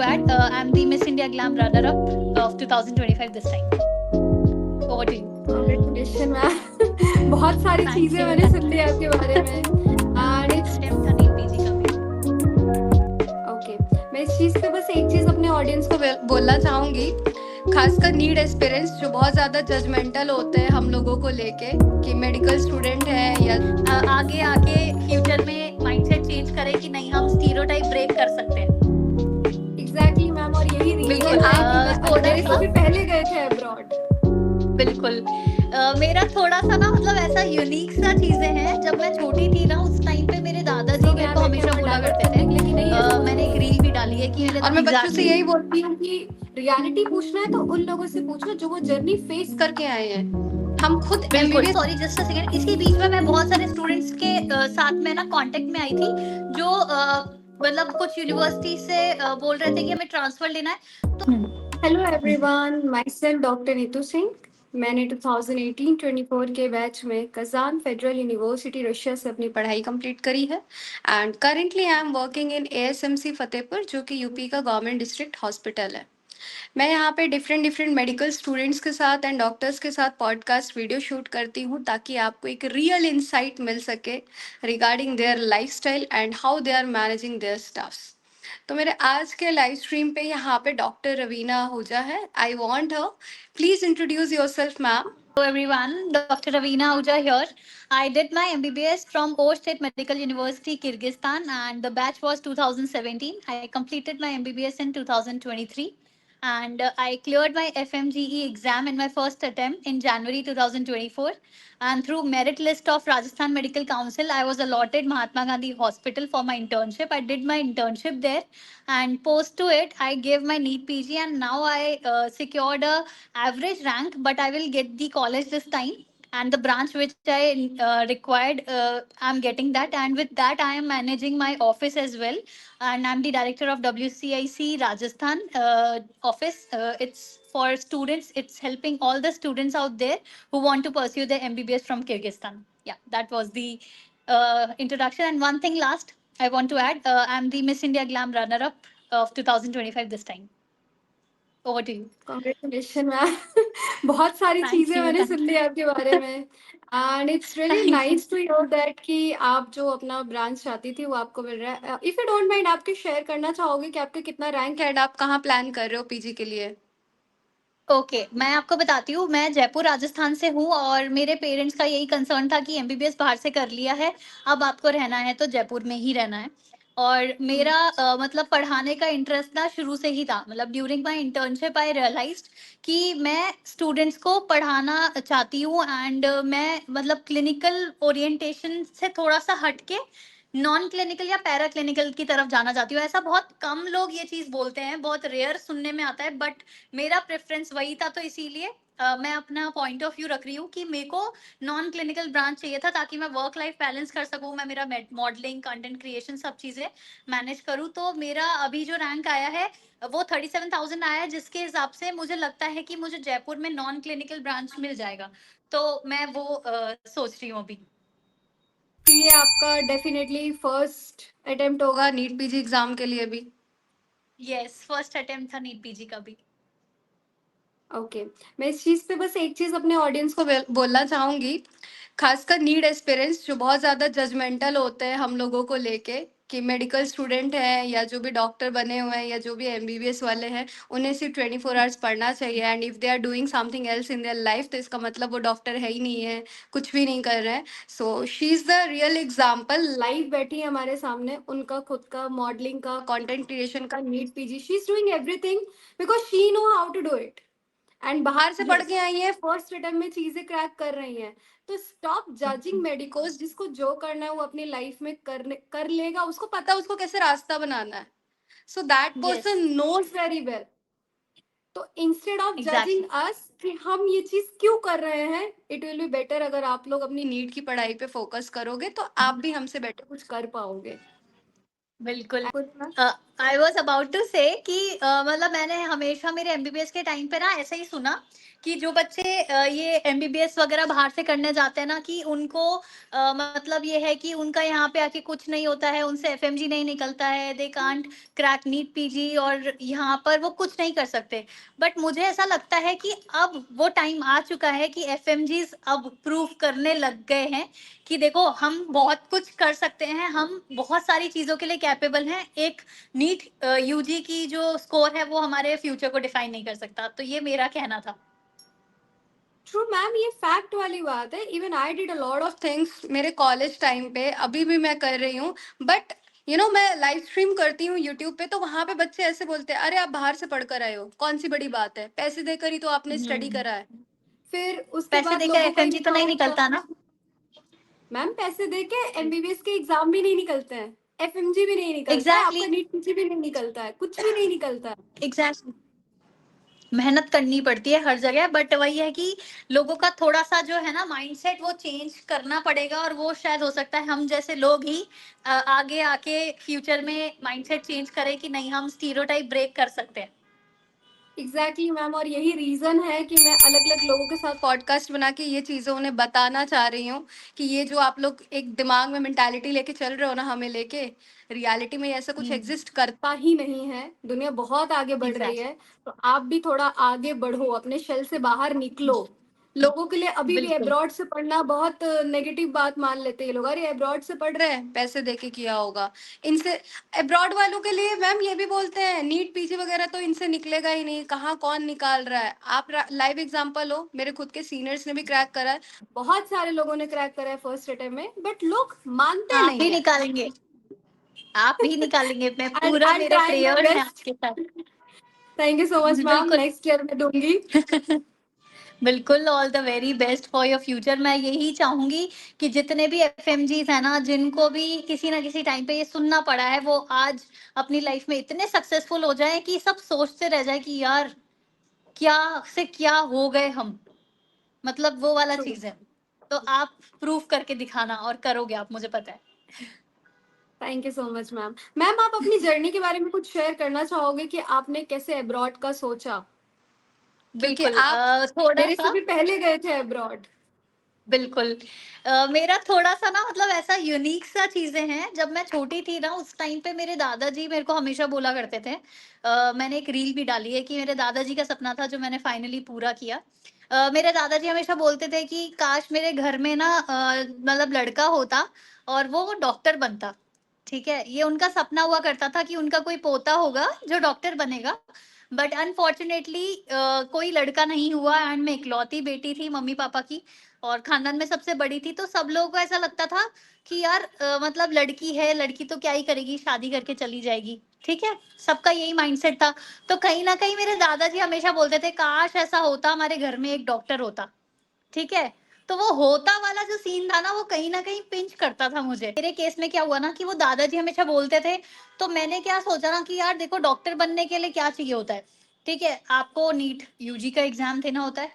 I'm the Miss India Glam runner-up of 2025 this time. Over to you. Congratulation ma'am. बहुत सारी Thank चीजें you. मैंने सुन ली आपके बारे में एंड इट्स Attempt था नीट पीजी का भी। ओके। मैं इस चीज पे बस एक चीज अपने ऑडियंस को बोलना चाहूंगी, खासकर नीड एस्पिरेंट्स जो बहुत ज्यादा जजमेंटल होते हैं हम लोगों को लेके कि मेडिकल स्टूडेंट है या आगे आके फ्यूचर में माइंडसेट चेंज करें कि नहीं हम स्टीरियोटाइप ब्रेक कर सकते हैं। एग्जैक्टली मैम, और यही बिल्कुल, रीजन है कि थोड़ा मेरे से सा भी पहले गए थे अब्रॉड। बिल्कुल। मेरा थोड़ा सा ना मतलब ऐसा यूनिक सा चीजें हैं। जब मैं छोटी थी ना उस टाइम पे मेरे दादाजी मेरे को हमेशा बोला करते थे, लेकिन नहीं मैंने एक रील भी डाली है कि मेरे और मैं बच्चों से एग्जैक्टली यही बोलती हूँ कि रियलिटी पूछना है तो उन लोगों से पूछो जो वो जर्नी फेस करके आए हैं। हम खुद बिल्कुल। MBBS sorry just a second, इसके बीच में मैं बहुत सारे स्टूडेंट्स के साथ में ना कांटेक्ट में आई थी जो मतलब कुछ यूनिवर्सिटी से बोल रहे थे कि हमें ट्रांसफर लेना है तो hello everyone, my self doctor Neetu Singh. मैंने 2018-24 के बैच में कजान फेडरल यूनिवर्सिटी रशिया से अपनी पढ़ाई कंप्लीट करी है and currently I am working in एएसएमसी Fatehpur, जो कि यूपी का गवर्नमेंट डिस्ट्रिक्ट हॉस्पिटल है। मैं यहाँ पे डिफरेंट डिफरेंट मेडिकल स्टूडेंट्स के साथ एंड डॉक्टर्स के साथ पॉडकास्ट वीडियो शूट करती हूँ ताकि आपको एक रियल इंसाइट मिल सके regarding their lifestyle and how they are managing their staffs. तो मेरे आज के लाइव स्ट्रीम पे यहाँ पे डॉक्टर रवीना आहूजा है। I want her, please introduce yourself ma'am. Hello everyone, Dr. Ravina Ahuja here. I did my MBBS from Or State Medical University, Kyrgyzstan, and the batch was 2017. I completed my MBBS in 2023, and I cleared my FMGE exam in my first attempt in January 2024. And through merit list of Rajasthan Medical Council, I was allotted Mahatma Gandhi Hospital for my internship. I did my internship there, and post to it, I gave my NEET PG, and now I secured a average rank, but I will get the college this time. And the branch which I required, I'm getting that. And with that, I am managing my office as well. And I'm the director of WCIC Rajasthan office. It's for students, it's helping all the students out there who want to pursue their MBBS from Kyrgyzstan. Yeah, that was the introduction. And one thing last, I want to add, I'm the Miss India Glam runner up of 2025 this time. Over to you. Congratulation ma'am. बहुत सारी Thank चीजें you. मैंने सुन ली आपके बारे में and it's really Thank you. Nice to hear that कि आप जो अपना ब्रांच चाहती थी वो आपको मिल रहा है। इफ यू डोंट माइंड, आपके शेयर करना चाहोगे कि आपका कितना रैंक है एंड आप कहाँ प्लान कर रहे हो पीजी के लिए? ओके मैं आपको बताती हूँ, मैं जयपुर राजस्थान से हूँ और मेरे पेरेंट्स का यही कंसर्न था कि एमबीबीएस बाहर से कर लिया है, अब आपको रहना है तो जयपुर में ही रहना है। और मेरा मतलब पढ़ाने का इंटरेस्ट ना शुरू से ही था। मतलब during my internship I realised कि मैं स्टूडेंट्स को पढ़ाना चाहती हूँ एंड मैं मतलब क्लिनिकल ओरिएंटेशन से थोड़ा सा हटके नॉन क्लिनिकल या पैरा क्लिनिकल की तरफ जाना चाहती हूँ। ऐसा बहुत कम लोग ये चीज़ बोलते हैं, बहुत रेयर सुनने में आता है, बट मेरा प्रेफरेंस वही था। तो इसीलिए मैं अपना पॉइंट ऑफ व्यू रख रही हूँ कि मेरे को नॉन क्लिनिकल ब्रांच चाहिए था ताकि मैं वर्क लाइफ बैलेंस कर सकूँ, मैं मेरा मॉडलिंग कंटेंट क्रिएशन सब चीज़ें मैनेज करूँ। तो मेरा अभी जो रैंक आया है वो 37,000 आया है, जिसके हिसाब से मुझे लगता है कि मुझे जयपुर में नॉन क्लिनिकल ब्रांच मिल जाएगा। तो मैं वो सोच रही हूँ अभी। ये आपका डेफिनेटली फर्स्ट अटेम्प्ट होगा नीट पीजी एग्जाम के लिए भी? यस, फर्स्ट अटेम्प्ट था नीट पीजी का भी। ओके। मैं इस चीज़ पे बस एक चीज़ अपने ऑडियंस को बोलना चाहूँगी, खासकर नीड एस्पिरेंट्स जो बहुत ज़्यादा जजमेंटल होते हैं हम लोगों को लेके कि मेडिकल स्टूडेंट हैं या जो भी डॉक्टर बने हुए हैं या जो भी एमबीबीएस वाले हैं, उन्हें सिर्फ 24 आवर्स पढ़ना चाहिए and if they are doing something else in their life तो इसका मतलब वो डॉक्टर है ही नहीं है, कुछ भी नहीं कर रहे हैं। So she is the real example, live बैठी है हमारे सामने, उनका खुद का मॉडलिंग का, कंटेंट क्रिएशन का, NEET PG, she is doing everything because she know how to do it and बाहर से पढ़ यस के आई है, फर्स्ट अटेम्प्ट में चीजें क्रैक कर रही हैं। तो स्टॉप जजिंग मेडिकोज, जिसको जो करना है वो अपनी लाइफ में कर लेगा, उसको पता है उसको कैसे रास्ता बनाना है। So that yes person knows very well. तो instead of judging exactly us कि हम ये चीज क्यों कर रहे हैं, इट विल बी बेटर अगर आप लोग अपनी नीट की पढ़ाई पे फोकस करोगे तो आप भी हमसे बेटर कुछ कर पाओगे। बिल्कुल। कुछ ना? आई वॉज अबाउट टू से कि मतलब मैंने हमेशा मेरे एमबीबीएस के टाइम पे ना ऐसा ही सुना कि जो बच्चे ये एमबीबीएस वगैरह बाहर से करने जाते हैं ना कि उनको मतलब ये है कि उनका यहाँ पे आके कुछ नहीं होता है, उनसे एफएमजी नहीं निकलता है, they can't crack NEET PG और यहाँ पर वो कुछ नहीं कर सकते। बट मुझे ऐसा लगता है कि अब वो टाइम आ चुका है कि एफएमजीज अब प्रूव करने लग गए हैं कि देखो हम बहुत कुछ कर सकते हैं, हम बहुत सारी चीजों के लिए कैपेबल हैं। एक नीट यूजी की जो स्कोर है वो हमारे फ्यूचर को डिफाइन नहीं कर सकता। तो ये मेरा कहना था। ट्रू मैम, ये फैक्ट वाली बात है। Even I did a lot of things मेरे कॉलेज टाइम पे, अभी भी मैं कर रही हूँ। बट मैं लाइव स्ट्रीम करती हूँ यूट्यूब पे, तो वहां पे बच्चे ऐसे बोलते हैं, अरे आप बाहर से पढ़ कर आए हो, कौन सी बड़ी बात है, पैसे देकर ही तो आपने स्टडी हम्म। करा है। फिर उसके पैसे बाद देकर लोगों का एफएमजी ये तो नहीं होता निकलता है, ना। मैम पैसे देके एमबीबीएस के एग्जाम भी नहीं निकलते हैं, एफएमजी भी नहीं निकलता है, एग्जैक्टली आपका नीट पीजी भी नहीं निकलता है, कुछ भी नहीं निकलता है। एग्जैक्टली मेहनत करनी पड़ती है हर जगह। बट वही है कि लोगों का थोड़ा सा जो है ना माइंडसेट वो चेंज करना पड़ेगा, और वो शायद हो सकता है हम जैसे लोग ही आगे आके फ्यूचर में माइंडसेट चेंज करें कि नहीं हम स्टीरियोटाइप ब्रेक कर सकते हैं। एग्जैक्टली मैम, और यही रीजन है कि मैं अलग अलग लोगों के साथ पॉडकास्ट बना के ये चीजें उन्हें बताना चाह रही हूँ कि ये जो आप लोग एक दिमाग में मेंटालिटी लेके चल रहे हो ना हमें लेके, रियलिटी में ऐसा कुछ एग्जिस्ट करता ही नहीं है। दुनिया बहुत आगे बढ़ रही एग्जैक्टली है, तो आप भी थोड़ा आगे बढ़ो, अपने शेल से बाहर निकलो। लोगों के लिए अभी भी बिल्कुल। अब्रॉड से पढ़ना बहुत नेगेटिव बात मान लेते हैं लोग, अरे अब्रॉड से पढ़ रहे हैं, पैसे देके किया होगा। इनसे अब्रॉड वालों के लिए मैम ये भी बोलते हैं, नीट पीजी वगैरह तो इनसे निकलेगा ही नहीं, कहाँ कौन निकाल रहा है। आप लाइव एग्जांपल हो, मेरे खुद के सीनियर्स ने भी क्रैक करा है, बहुत सारे लोगों ने क्रैक करा है फर्स्ट अटेम्प्ट में, बट लोग मानते आप भी नहीं है। निकालेंगे, आप भी निकालेंगे, मैं एंड पूरा आई मेरे ट्राई माई प्रेयर्स हैं बेस्ट। आपके साथ। Thank you so much ma'am, बिल्कुल। नेक्स्ट ईयर में दूंगी। बिल्कुल, all the very best for your future. मैं यही चाहूंगी कि जितने भी एफएमजीज है ना, जिनको भी किसी ना किसी टाइम पे ये सुनना पड़ा है, वो आज अपनी लाइफ में इतने सक्सेसफुल हो जाए कि सब सोचते रह जाए कि यार क्या से क्या हो गए हम। मतलब वो वाला ट्रू। चीज है। तो आप प्रूफ करके दिखाना, और करोगे आप, मुझे पता है। Thank you so much ma'am. Ma'am आप अपनी जर्नी के बारे में कुछ शेयर करना चाहोगे कि आपने कैसे अब्रॉड का सोचा, क्योंकि बिल्कुल। आप थोड़ा मेरे से सा। भी पहले गए थे अब्रॉड। बिल्कुल। मेरा थोड़ा सा ना मतलब ऐसा यूनिक सा चीजें हैं। जब मैं छोटी थी ना उस टाइम पे मेरे दादाजी मेरे को हमेशा बोला करते थे, मैंने एक रील भी डाली है कि मेरे दादाजी का सपना था जो मैंने फाइनली पूरा किया। मेरे दादाजी हमेशा बोलते थे कि काश मेरे घर में ना मतलब लड़का होता और वो डॉक्टर बनता। ठीक है, ये उनका सपना हुआ करता था कि उनका कोई पोता होगा जो डॉक्टर बनेगा। बट अनफॉर्चुनेटली कोई लड़का नहीं हुआ, एंड मैं इकलौती बेटी थी मम्मी पापा की, और खानदान में सबसे बड़ी थी। तो सब लोगों को ऐसा लगता था कि यार मतलब लड़की है, लड़की तो क्या ही करेगी, शादी करके चली जाएगी। ठीक है, सबका यही माइंडसेट था। तो कहीं ना कहीं मेरे दादाजी हमेशा बोलते थे काश ऐसा होता हमारे घर में एक डॉक्टर होता। ठीक है, तो वो होता वाला जो सीन था ना वो कहीं ना कहीं पिंच करता था मुझे। मेरे केस में क्या हुआ ना कि वो दादाजी हमेशा बोलते थे, तो मैंने क्या सोचा ना कि यार देखो डॉक्टर बनने के लिए क्या चाहिए होता है। ठीक है, आपको नीट यूजी का एग्जाम देना होता है,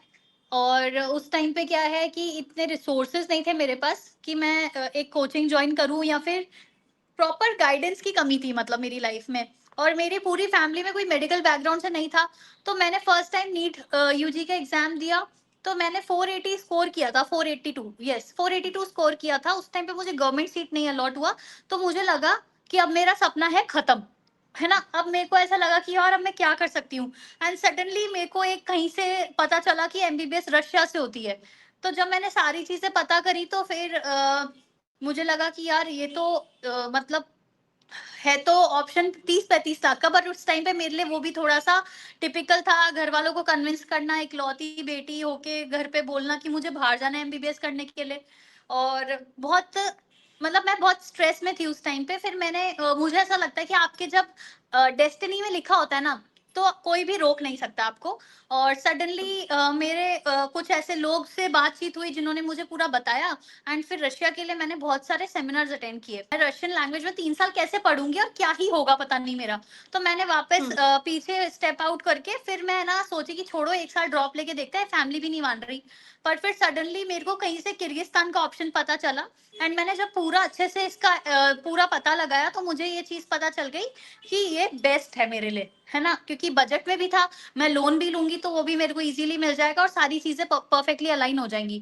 और उस टाइम पे क्या है कि इतने रिसोर्सेज नहीं थे मेरे पास कि मैं एक कोचिंग ज्वाइन करूं, या फिर प्रॉपर गाइडेंस की कमी थी मतलब मेरी लाइफ में। और मेरी पूरी फैमिली में कोई मेडिकल बैकग्राउंड से नहीं था। तो मैंने फर्स्ट टाइम नीट यूजी का एग्जाम दिया। तो मैंने 480 स्कोर किया था, 482, यस 482 स्कोर किया था। उस टाइम पे मुझे गवर्नमेंट सीट नहीं अलॉट हुआ। तो मुझे लगा कि अब मेरा सपना है खत्म, है ना। अब मेरे को ऐसा लगा कि यार अब मैं क्या कर सकती हूँ। एंड सडनली मेरे को एक कहीं से पता चला कि एमबीबीएस रशिया से होती है। तो जब मैंने सारी चीजें पता करी तो फिर मुझे लगा कि यार ये तो मतलब है तो ऑप्शन 30-35 लाख का। बट उस टाइम पे मेरे लिए वो भी थोड़ा सा टिपिकल था, घर वालों को कन्विंस करना, इकलौती बेटी होके घर पे बोलना कि मुझे बाहर जाना है एमबीबीएस करने के लिए। और बहुत मतलब मैं बहुत स्ट्रेस में थी उस टाइम पे। फिर मैंने मुझे ऐसा लगता है कि आपके जब डेस्टिनी में लिखा होता है ना तो कोई भी रोक नहीं सकता आपको। और सडनली मेरे कुछ ऐसे लोग से बातचीत हुई जिन्होंने मुझे पूरा बताया। एंड फिर रशिया के लिए मैंने बहुत सारे सेमिनार्स अटेंड किए। मैं रशियन लैंग्वेज में 3 साल कैसे पढ़ूंगी और क्या ही होगा पता नहीं मेरा। तो मैंने वापस पीछे स्टेप आउट करके फिर मैं ना सोची कि छोड़ो, एक साल ड्रॉप लेके देखते हैं, फैमिली भी नहीं मान रही। पर फिर सडनली मेरे को कहीं से किर्गिस्तान का ऑप्शन पता चला। एंड मैंने जब पूरा अच्छे से इसका पूरा पता लगाया तो मुझे ये चीज पता चल गई कि ये बेस्ट है मेरे लिए, है ना, क्योंकि बजट में भी था। मैं लोन भी लूंगी तो वो भी मेरे को इजीली मिल जाएगा और सारी चीजें परफेक्टली अलाइन हो जाएंगी।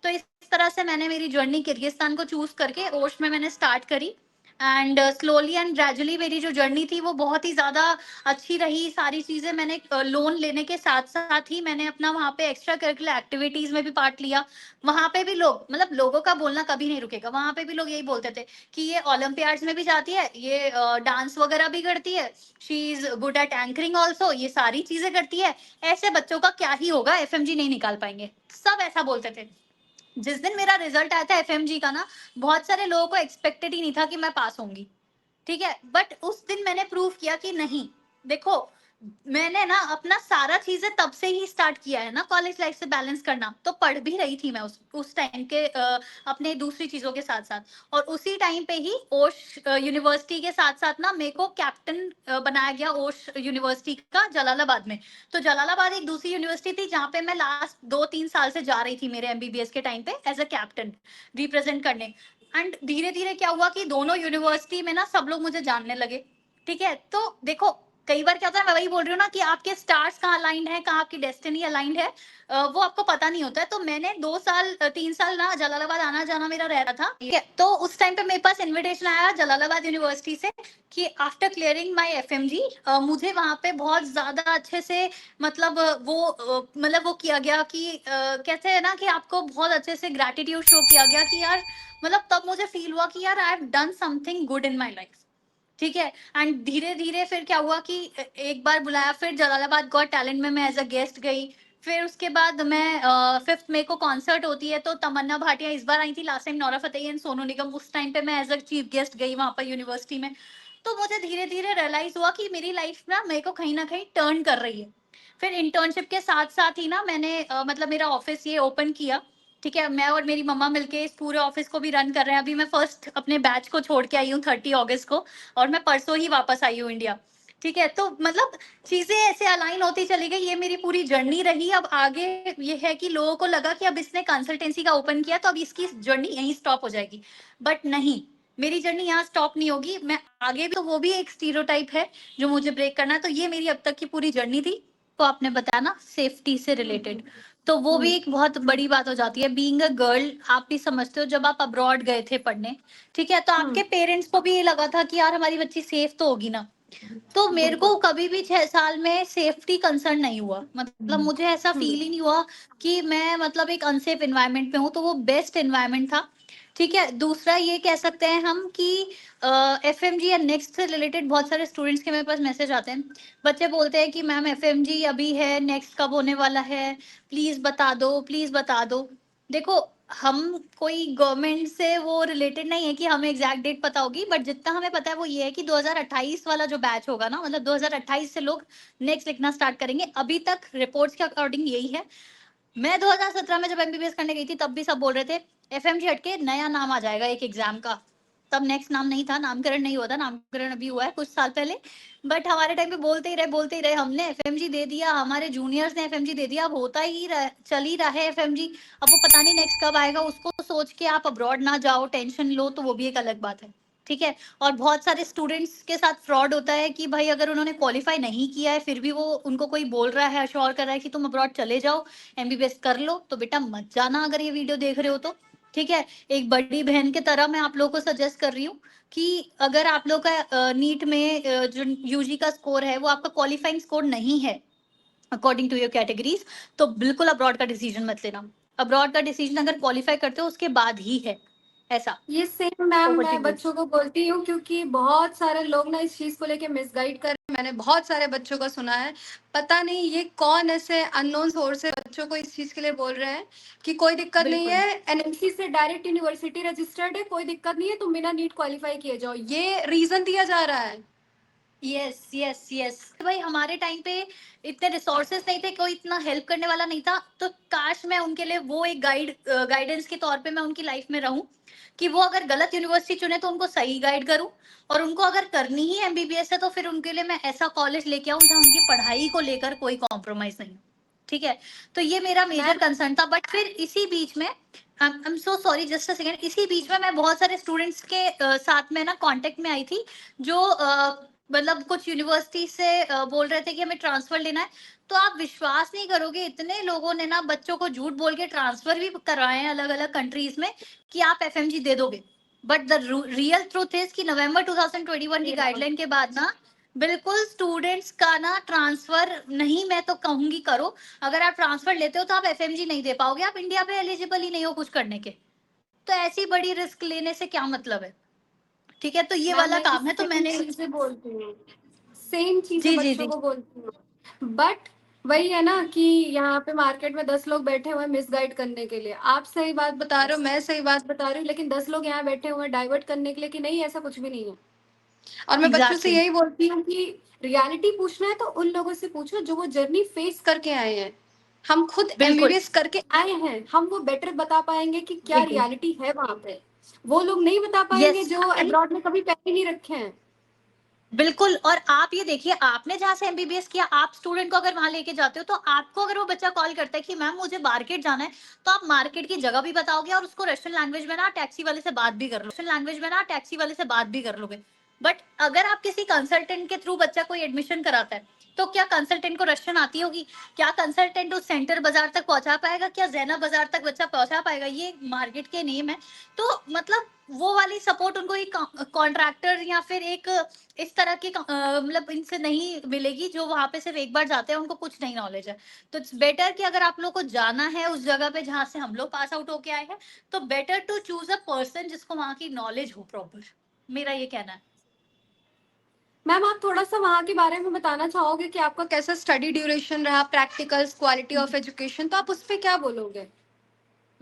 तो इस तरह से मैंने मेरी जर्नी किर्गिस्तान को चूज करके ओश में मैंने स्टार्ट करी। एंड स्लोली एंड ग्रेजुअली मेरी जो जर्नी थी वो बहुत ही ज्यादा अच्छी रही। सारी चीजें मैंने लोन लेने के साथ साथ ही मैंने अपना वहाँ पे एक्स्ट्रा करिकुलर एक्टिविटीज में भी पार्ट लिया। वहाँ पे भी लोग, मतलब लोगों का बोलना कभी नहीं रुकेगा। वहाँ पे भी लोग यही बोलते थे कि ये ओलंपियाड्स में भी जाती है, ये डांस वगैरह भी करती है, she is good at anchoring also, ये सारी चीजें करती है, ऐसे बच्चों का क्या ही होगा, एफएमजी नहीं निकाल पाएंगे। सब ऐसा बोलते थे। जिस दिन मेरा रिजल्ट आया था एफएमजी का ना, बहुत सारे लोगों को एक्सपेक्टेड ही नहीं था कि मैं पास होंगी। ठीक है, बट उस दिन मैंने प्रूव किया कि नहीं, देखो, मैंने ना अपना सारा चीजें तब से ही स्टार्ट किया है ना कॉलेज लाइफ से बैलेंस करना। तो पढ़ भी रही थी मैं उस टाइम के अपने दूसरी चीजों के साथ साथ। और उसी टाइम पे ही ओश यूनिवर्सिटी के साथ साथ ना मेरे को कैप्टन बनाया गया ओश यूनिवर्सिटी का जलालाबाद में। तो जलालाबाद एक दूसरी यूनिवर्सिटी थी जहाँ पे मैं लास्ट 2-3 साल से जा रही थी मेरे एमबीबीएस के टाइम पे एज अ कैप्टन रिप्रेजेंट करने। एंड धीरे धीरे क्या हुआ कि दोनों यूनिवर्सिटी में ना सब लोग मुझे जानने लगे। ठीक है, तो देखो, कई बार क्या होता है, मैं वही बोल रही हूँ ना कि आपके स्टार्स कहाँ अलाइंड है, कहाँ आपकी डेस्टिनी अलाइंड है, वो आपको पता नहीं होता है। तो मैंने 2 साल 3 साल ना जलालाबाद आना जाना मेरा रह रहा था। ठीक है, तो उस टाइम पे मेरे पास इनविटेशन आया जलालाबाद यूनिवर्सिटी से कि आफ्टर क्लियरिंग माय एफएमजी मुझे वहाँ पे बहुत ज्यादा अच्छे से, मतलब वो किया गया कि कहते हैं ना कि आपको बहुत अच्छे से ग्रैटिट्यूड शो किया गया कि यार, मतलब तब मुझे फील हुआ कि यार I have done something good in my life. ठीक है, एंड धीरे धीरे फिर क्या हुआ कि एक बार बुलाया, फिर जलालाबाद गॉट टैलेंट में मैं एज अ गेस्ट गई। फिर उसके बाद मैं 5 मई को कॉन्सर्ट होती है तो तमन्ना भाटिया इस बार आई थी, last time Nora Fatehi and Sonu Nigam, उस टाइम पे मैं एज अ चीफ गेस्ट गई वहां पर यूनिवर्सिटी में। तो मुझे धीरे धीरे रियलाइज हुआ कि मेरी लाइफ ना मेरे को कहीं ना कहीं टर्न कर रही है। फिर इंटर्नशिप के साथ साथ ही ना मैंने मतलब मेरा ऑफिस ये ओपन किया। ठीक है, मैं और मेरी मम्मा मिलके इस पूरे ऑफिस को भी रन कर रहे हैं। अभी मैं फर्स्ट अपने बैच को छोड़ के आई हूँ 30 अगस्त को, और मैं परसों ही वापस आई हूँ इंडिया। ठीक है, तो मतलब चीजें ऐसे अलाइन होती चली गई, ये मेरी पूरी जर्नी रही। अब आगे ये है कि लोगों को लगा कि अब इसने कंसल्टेंसी का ओपन किया तो अब इसकी जर्नी यहीं स्टॉप हो जाएगी। बट नहीं, मेरी जर्नी यहाँ स्टॉप नहीं होगी, मैं आगे भी, तो वो भी एक स्टीरियोटाइप है जो मुझे ब्रेक करना है। तो ये मेरी अब तक की पूरी जर्नी थी। तो आपने बताया ना सेफ्टी से रिलेटेड, तो वो भी एक बहुत बड़ी बात हो जाती है। बीइंग अ गर्ल, आप भी समझते हो, जब आप अब्रॉड गए थे पढ़ने, ठीक है, तो आपके पेरेंट्स को भी ये लगा था कि यार हमारी बच्ची सेफ तो होगी ना। तो मेरे को कभी भी 6 साल में सेफ्टी कंसर्न नहीं हुआ, मतलब मुझे ऐसा फील ही नहीं हुआ कि मैं मतलब एक अनसेफ एनवायरनमेंट में हूँ। तो वो बेस्ट एनवायरनमेंट था। ठीक है, दूसरा ये कह सकते हैं हम कि एफएमजी या नेक्स्ट से रिलेटेड बहुत सारे स्टूडेंट्स के मेरे पास मैसेज आते हैं। बच्चे बोलते हैं कि मैम एफएमजी अभी है, नेक्स्ट कब होने वाला है, प्लीज बता दो, प्लीज बता दो। देखो, हम कोई गवर्नमेंट से वो रिलेटेड नहीं है कि हमें एग्जैक्ट डेट पता होगी, बट जितना हमें पता है वो ये है कि 2028 वाला जो बैच होगा ना, मतलब 2028 से लोग नेक्स्ट लिखना स्टार्ट करेंगे। अभी तक रिपोर्ट्स के अकॉर्डिंग यही है। मैं 2017 में जब एमबीबीएस करने गई थी तब भी सब बोल रहे थे एफएमजी हटके नया नाम आ जाएगा एक एग्जाम का। तब नेक्स्ट नाम नहीं था, नामकरण नहीं हुआ था, नामकरण अभी हुआ है कुछ साल पहले। बट हमारे टाइम पे बोलते ही रहे, हमने एफएमजी दे दिया, हमारे जूनियर्स ने एफएमजी दे दिया, अब होता ही चल ही रहा है एफएमजी। अब वो पता नहीं नेक्स्ट कब आएगा, उसको सोच के आप अब्रॉड ना जाओ, टेंशन लो, तो वो भी एक अलग बात है। ठीक है, और बहुत सारे स्टूडेंट्स के साथ फ्रॉड होता है कि भाई अगर उन्होंने क्वालिफाई नहीं किया है फिर भी वो उनको कोई बोल रहा है, अश्योर कर रहा है कि तुम अब्रॉड चले जाओ, एमबीबीएस कर लो, तो बेटा मत जाना अगर ये वीडियो देख रहे हो तो। ठीक है, एक बड़ी बहन के तरह मैं आप लोगों को सजेस्ट कर रही हूँ कि अगर आप लोग का नीट में जो यूजी का स्कोर है वो आपका क्वालिफाइंग स्कोर नहीं है अकॉर्डिंग टू योर कैटेगरीज, तो बिल्कुल अब्रॉड का डिसीजन मत लेना। अब्रॉड का डिसीजन अगर क्वालिफाई करते हो उसके बाद ही है ऐसा। ये सेम मैम ओवर टू मैं यू। बच्चों को बोलती हूँ क्योंकि बहुत सारे लोग ना इस चीज को लेके मिसगाइड कर रहे हैं। मैंने बहुत सारे बच्चों का सुना है, पता नहीं ये कौन ऐसे अननोन सोर्स से बच्चों को इस चीज के लिए बोल रहे हैं कि कोई दिक्कत नहीं बिल्कुल है, एनएमसी से डायरेक्ट यूनिवर्सिटी रजिस्टर्ड है, कोई दिक्कत नहीं है, तुम बिना नीट क्वालिफाई किए जाओ, ये रीजन दिया जा रहा है। यस यस यस भाई, हमारे टाइम पे इतने रिसोर्सेस नहीं थे, कोई इतना हेल्प करने वाला नहीं था, तो काश मैं उनके लिए वो एक गाइडेंस के तौर पे मैं उनकी लाइफ में रहूं, कि वो अगर गलत यूनिवर्सिटी चुने तो उनको सही गाइड करूं, और उनको अगर करनी ही एमबीबीएस है तो फिर उनके लिए मैं ऐसा कॉलेज लेके आऊं जहां उनकी पढ़ाई को लेकर कोई कॉम्प्रोमाइज नहीं हो। ठीक है, तो ये मेरा मेजर मैम कंसर्न था। बट फिर इसी बीच में, I am so sorry, just a second, इसी बीच में मैं बहुत सारे स्टूडेंट्स के साथ में ना कांटेक्ट में आई थी, जो मतलब कुछ यूनिवर्सिटी से बोल रहे थे कि हमें ट्रांसफर लेना है। तो आप विश्वास नहीं करोगे, इतने लोगों ने ना बच्चों को झूठ बोल के ट्रांसफर भी करवाए हैं अलग अलग कंट्रीज में, कि आप एफएमजी दे दोगे। But the real truth is कि नवंबर 2021 की गाइडलाइन के बाद ना बिल्कुल स्टूडेंट्स का ना ट्रांसफर नहीं, मैं तो कहूंगी करो। अगर आप ट्रांसफर लेते हो तो आप एफएमजी नहीं दे पाओगे, आप इंडिया पे एलिजिबल ही नहीं हो कुछ करने के। तो ऐसी बड़ी रिस्क लेने से क्या मतलब है? ठीक है, तो ये मैम वाला मैं भी काम है, तो सेम मैंने। चीजें बोलती हूँ, सेम चीजें जी जी बच्चों जी। को बोलती हूँ, बट वही है ना कि यहाँ पे मार्केट में 10 लोग बैठे हुए हैं मिसगाइड करने के लिए। आप सही बात बता रहे हो, मैं सही बात बता रही हूँ, लेकिन 10 लोग यहाँ बैठे हुए हैं डाइवर्ट करने के लिए कि नहीं ऐसा कुछ भी नहीं है। और मैं बच्चों से एग्जैक्टली। यही बोलती हूँ कि रियलिटी पूछना है तो उन लोगों से पूछो जो वो जर्नी फेस करके आए हैं। हम खुद बिल्कुल। एमबीबीएस करके आए हैं, हम वो बेटर बता पाएंगे कि क्या बिल्कुल। रियलिटी है वहां पे। वो लोग नहीं बता पाएंगे यस। जो अब्रॉड में कभी पैर ही नहीं रखे हैं। बिल्कुल, और आप ये देखिए, आपने जहाँ से एमबीबीएस किया, आप स्टूडेंट को अगर वहां लेके जाते हो, तो आपको अगर वो बच्चा कॉल करता है कि मैम मुझे मार्केट जाना है, तो आप मार्केट की जगह भी बताओगे, और उसको रशियन लैंग्वेज में ना टैक्सी वाले से बात भी कर लो, रशियन लैंग्वेज में ना टैक्सी वाले से बात भी कर लोगे। बट अगर आप किसी कंसल्टेंट के थ्रू बच्चा कोई एडमिशन कराता है, तो क्या कंसल्टेंट को रशियन आती होगी? क्या कंसल्टेंट उस सेंटर बाजार तक पहुंचा पाएगा? क्या जैना बाजार तक बच्चा पहुंचा पाएगा? ये मार्केट के नेम है। तो मतलब वो वाली सपोर्ट उनको एक कॉन्ट्रैक्टर या फिर एक इस तरह की मतलब इनसे नहीं मिलेगी, जो वहां पे सिर्फ एक बार जाते हैं, उनको कुछ नहीं नॉलेज है। तो इट्स बेटर कि अगर आप लोग को जाना है उस जगह पे जहां से हम लोग पास आउट होके आए हैं, तो better to choose a person जिसको वहां की नॉलेज हो प्रॉपर। मेरा ये कहना है। मैम आप थोड़ा सा वहाँ के बारे में बताना चाहोगे कि आपका कैसा स्टडी ड्यूरेशन रहा, प्रैक्टिकल्स, क्वालिटी ऑफ एजुकेशन, तो आप उस पर क्या बोलोगे?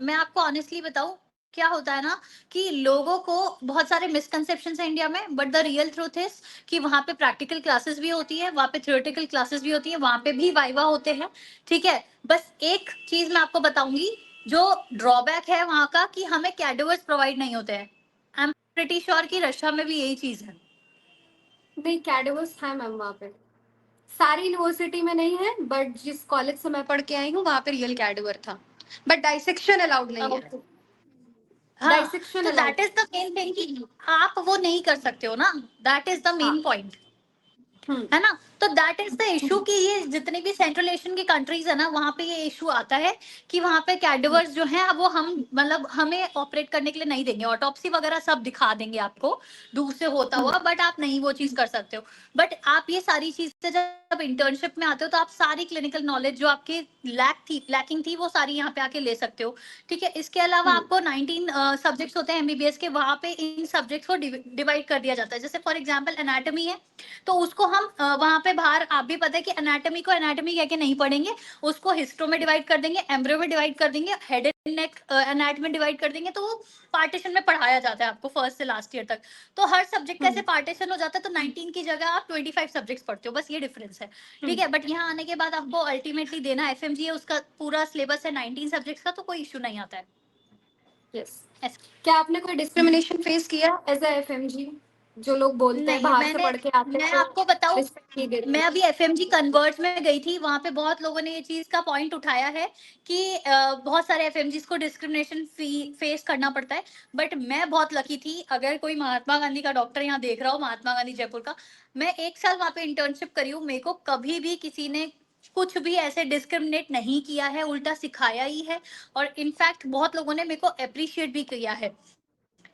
मैं आपको ऑनेस्टली बताऊं, क्या होता है ना, कि लोगों को बहुत सारे मिसकंसेप्शन है इंडिया में, but the real truth is कि वहां पे प्रैक्टिकल क्लासेस भी होती है, वहां पे थियोरेटिकल क्लासेस भी होती है, वहां पे भी वाइवा होते हैं। ठीक है, बस एक चीज मैं आपको बताऊंगी, जो ड्रॉबैक है वहां का, कि हमें कैडवर्स प्रोवाइड नहीं होते हैं। आई एम प्रिटी श्योर कि रशिया में भी यही चीज है। नहीं, कैडवर्स है मैम वहाँ पे। सारी यूनिवर्सिटी में नहीं है, बट जिस कॉलेज से मैं पढ़ के आई हूँ वहाँ पे रियल कैडवर था, बट डाइसेक्शन अलाउड नहीं है। Okay. हाँ, डाइसेक्शन तो allowed. That is the main thing, कि आप वो नहीं कर सकते हो ना। दैट इज द हाँ। मेन पॉइंट, हम्म। है ना। तो दैट इज द इशू, कि ये जितने भी सेंट्रल एशियन की कंट्रीज है ना, वहां पे ये इशू आता है कि वहां पे कैडवर्स जो है, अब वो हम मतलब हमें ऑपरेट करने के लिए नहीं देंगे, ऑटोप्सी वगैरह सब दिखा देंगे आपको दूर से होता हम्म। हुआ, बट आप नहीं वो चीज कर सकते हो। बट आप ये सारी चीजें जब इंटर्नशिप में आते हो, तो आप सारी क्लिनिकल नॉलेज जो आपकी लैकिंग थी, वो सारी यहाँ पे आके ले सकते हो। ठीक है, इसके अलावा हम्म। आपको 19 सब्जेक्ट्स होते हैं एमबीबीएस के, वहां पे इन सब्जेक्ट्स को डिवाइड कर दिया जाता है। जैसे फॉर एग्जाम्पल एनाटॉमी है, तो उसको हम वहां पे बाहर, आप भी पता है कि एनाटॉमी को एनाटॉमी कह के नहीं पढ़ेंगे, उसको हिस्टो में डिवाइड कर देंगे, एम्ब्रियो में डिवाइड कर देंगे, हेड एंड नेक एनाटॉमी में डिवाइड कर देंगे। तो वो पार्टीशन में पढ़ाया जाता है आपको फर्स्ट से लास्ट ईयर तक। तो हर सब्जेक्ट का ऐसे हम्म। पार्टीशन हो जाता है, तो 19 की जगह आप 25 सब्जेक्ट्स पढ़ते हो, बस ये डिफरेंस है। ठीक हम्म। है, बट यहाँ आने के बाद आपको अल्टीमेटली देना एफएमजी है, उसका पूरा सिलेबस है 19 सब्जेक्ट्स का, तो कोई इशू नहीं आता है। यस। ऐसा। क्या आपने कोई डिस्क्रिमिनेशन फेस किया एज अ एफएमजी? जो लोग बोलते हैं नहीं, बाहर से पढ़ के आते हैं मैं तो आपको बताऊं, रिस्पेक्ट नहीं देते। मैं अभी एफएमजी कन्वर्ट में गई थी, वहां पे बहुत लोगों ने ये चीज का पॉइंट उठाया है कि बहुत सारे एफएमजी को डिस्क्रिमिनेशन फेस करना पड़ता है। बट मैं बहुत लकी थी, अगर कोई महात्मा गांधी का डॉक्टर यहाँ देख रहा हो, महात्मा गांधी जयपुर का, मैं 1 साल वहां पे इंटर्नशिप करी हूँ, मेरे को कभी भी किसी ने कुछ भी ऐसे डिस्क्रिमिनेट नहीं किया है, उल्टा सिखाया ही है। और इनफैक्ट बहुत लोगों ने मेरे को अप्रिशिएट भी किया है।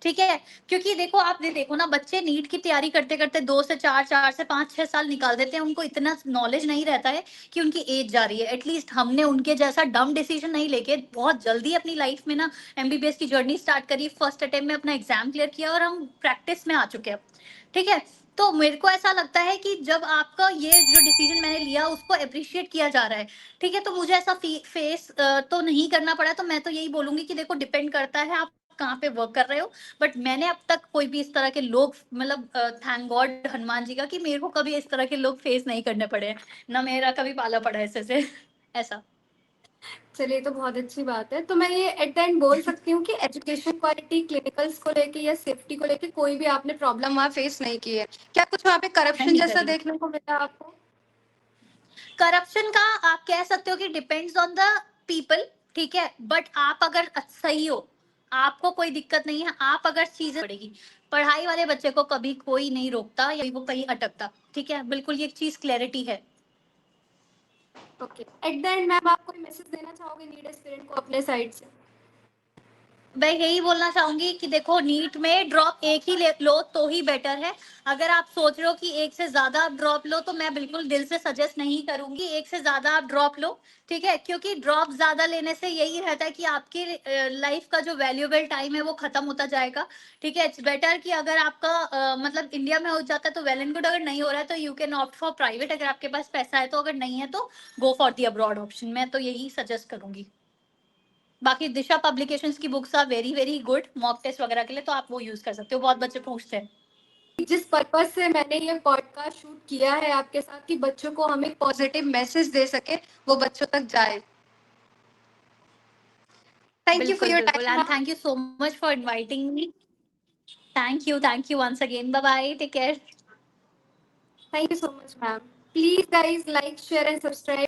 ठीक है, क्योंकि देखो, आपने देखो ना, बच्चे नीट की तैयारी करते करते 2 से 4, 4 से 5, 6 साल निकाल देते हैं, उनको इतना नॉलेज नहीं रहता है कि उनकी एज जा रही है। एटलीस्ट हमने उनके जैसा डम डिसीजन नहीं लेके बहुत जल्दी अपनी लाइफ में ना एमबीबीएस की जर्नी स्टार्ट करी, फर्स्ट अटेम्प्ट में अपना एग्जाम क्लियर किया, और हम प्रैक्टिस में आ चुके हैं। ठीक है, तो मेरे को ऐसा लगता है कि जब आपका ये जो डिसीजन मैंने लिया उसको अप्रिशिएट किया जा रहा है, ठीक है, तो मुझे ऐसा फेस तो नहीं करना पड़ा। तो मैं तो यही बोलूंगी कि देखो, डिपेंड करता है आप कहाँ पे वर्क कर रहे हो, बट मैंने अब तक कोई भी इस तरह के लोग, मतलब थैंक गॉड हनुमान जी का कि मेरे को कभी इस तरह के लोग फेस नहीं करने पड़े हैं, ना मेरा कभी पाला पड़ा है ऐसे से ऐसा। चलिए, तो बहुत अच्छी बात है। तो मैं ये एट द एंड बोल सकती हूँ कि एजुकेशन क्वालिटी, क्लिनिकल्स को लेके या सेफ्टी को लेके कोई भी आपने प्रॉब्लम वहाँ फेस नहीं की है। क्या कुछ वहाँ पे करप्शन नहीं जैसा करी। देखने को मिला आपको? करप्शन का आप कह सकते हो कि डिपेंड्स ऑन द पीपल, ठीक है, बट आप अगर सही हो, आपको कोई दिक्कत नहीं है, आप अगर चीजें पड़ेगी, पढ़ाई वाले बच्चे को कभी कोई नहीं रोकता या वो कहीं अटकता, ठीक है, बिल्कुल ये एक चीज क्लैरिटी है। Okay, at the end ma'am आप कोई मैसेज देना चाहोगे नीट एस्पिरेंट को अपने साइड से? मैं यही बोलना चाहूंगी कि देखो, नीट में ड्रॉप एक ही लो तो ही बेटर है। अगर आप सोच रहे हो कि एक से ज्यादा आप ड्रॉप लो, तो मैं बिल्कुल दिल से सजेस्ट नहीं करूंगी एक से ज्यादा आप ड्रॉप लो, ठीक है, क्योंकि ड्रॉप ज्यादा लेने से यही रहता है कि आपकी लाइफ का जो वैल्यूएबल टाइम है वो खत्म होता जाएगा, ठीक है। इट्स बेटर कि अगर आपका मतलब इंडिया में हो जाता है तो वेल एंड गुड, अगर नहीं हो रहा है तो you can opt for private, अगर आपके पास पैसा है तो, अगर नहीं है तो go for the abroad option, मैं तो यही सजेस्ट करूंगी। बाकी दिशा पब्लिकेशंस की books are very very good mock test वगैरह के लिए, तो आप वो यूज कर सकते हो, बहुत बच्चे पूछते हैं। जिस पर्पज से मैंने ये पॉडकास्ट शूट किया है आपके साथ कि बच्चों को हम एक पॉजिटिव मैसेज दे सके, वो बच्चों तक जाए। थैंक यू फॉर बिल्कुल योर बिल्कुल, time and ma'am. Thank you so much for inviting me. Thank you once again, bye bye, take care. Thank you so much ma'am. Please guys like share and subscribe